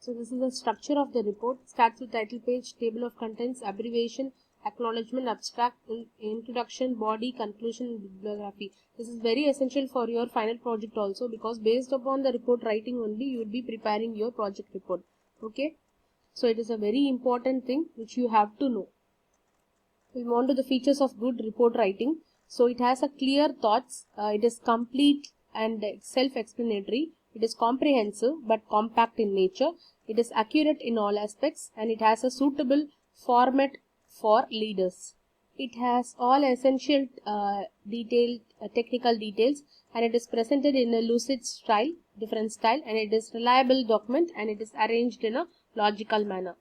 So this is the structure of the report. Starts with title page, table of contents, abbreviation, acknowledgement, abstract, introduction, body, conclusion, and bibliography. This is very essential for your final project also, because based upon the report writing only you will be preparing your project report. Okay, so it is a very important thing which you have to know. We move on to the features of good report writing. So it has a clear thoughts, it is complete and self-explanatory, it is comprehensive but compact in nature, it is accurate in all aspects, and it has a suitable format for leaders. It has all essential detailed technical details, and it is presented in a lucid style, different style, and it is reliable document, and it is arranged in a logical manner.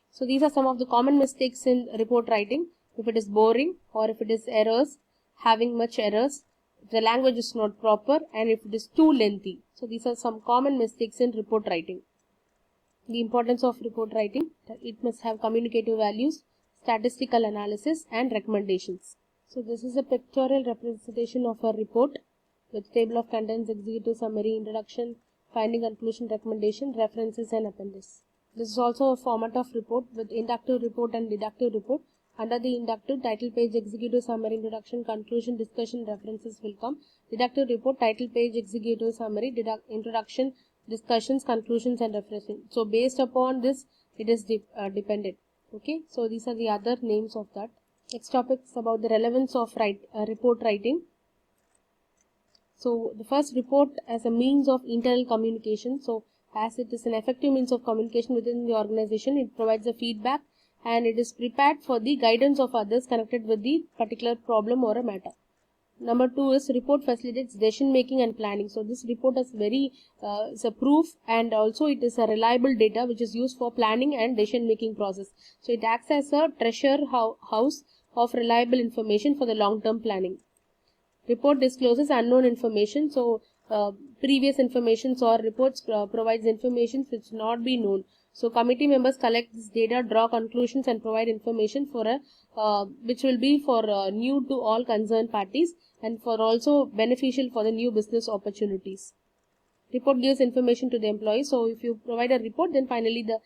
So these are some of the common mistakes in report writing. If it is boring, or if it is errors, having much errors, if the language is not proper, and if it is too lengthy. So these are some common mistakes in report writing. The importance of report writing: it must have communicative values, statistical analysis, and recommendations. So this is a pictorial representation of a report with table of contents, executive summary, introduction, finding, conclusion, recommendation, references, and appendix. This is also a format of report with inductive report and deductive report. Under the inductive, title page, executive summary, introduction, conclusion, discussion, references will come. Deductive report, title page, executive summary, introduction, discussions, conclusions, and referencing. So based upon this, it is dependent. Okay, so these are the other names of that. Next topic is about the relevance of report writing. So the first, report as a means of internal communication. So as it is an effective means of communication within the organization, it provides a feedback, and it is prepared for the guidance of others connected with the particular problem or a matter. Number 2 is report facilitates decision making and planning. So this report is is a proof, and also it is a reliable data which is used for planning and decision making process. So it acts as a treasure house of reliable information for the long term planning. Report discloses unknown information. So previous informations or reports provides information which not be known. So committee members collect this data, draw conclusions, and provide information for a which will be for new to all concerned parties, and for also beneficial for the new business opportunities. Report gives information to the employees. So if you provide a report, then finally the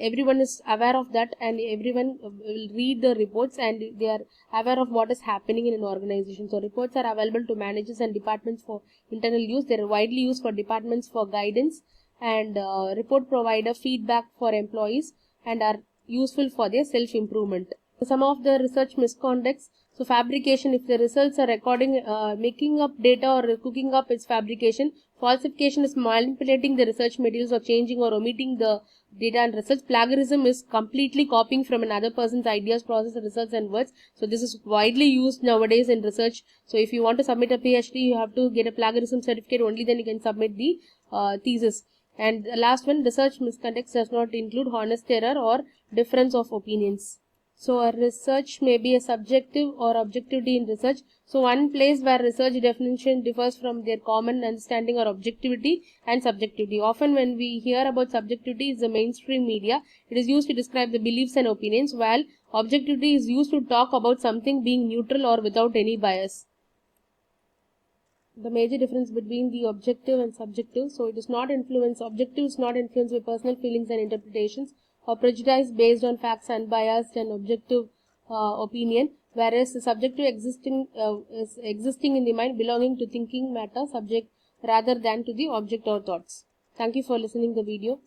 everyone is aware of that, and everyone will read the reports, and they are aware of what is happening in an organization. So reports are available to managers and departments for internal use. They are widely used for departments for guidance, and report provide a feedback for employees and are useful for their self improvement. Some of the research misconducts. So fabrication, if the results are making up data or cooking up, its fabrication. Falsification is manipulating the research materials or changing or omitting the data and results. Plagiarism is completely copying from another person's ideas, process, results, and words. So this is widely used nowadays in research. So if you want to submit a PhD, you have to get a plagiarism certificate, only then you can submit the thesis. And the last one, research misconduct does not include honest error or difference of opinions. So a research may be a subjective or objectivity in research. So one place where research definition differs from their common understanding or objectivity and subjectivity. Often when we hear about subjectivity is the mainstream media, it is used to describe the beliefs and opinions, while objectivity is used to talk about something being neutral or without any bias. The major difference between the objective and subjective. So it is not influenced, objective is not influenced by personal feelings and interpretations, or prejudice based on facts, unbiased and objective opinion, whereas the subjective is existing in the mind, belonging to thinking matter, subject rather than to the object or thoughts. Thank you for listening the video.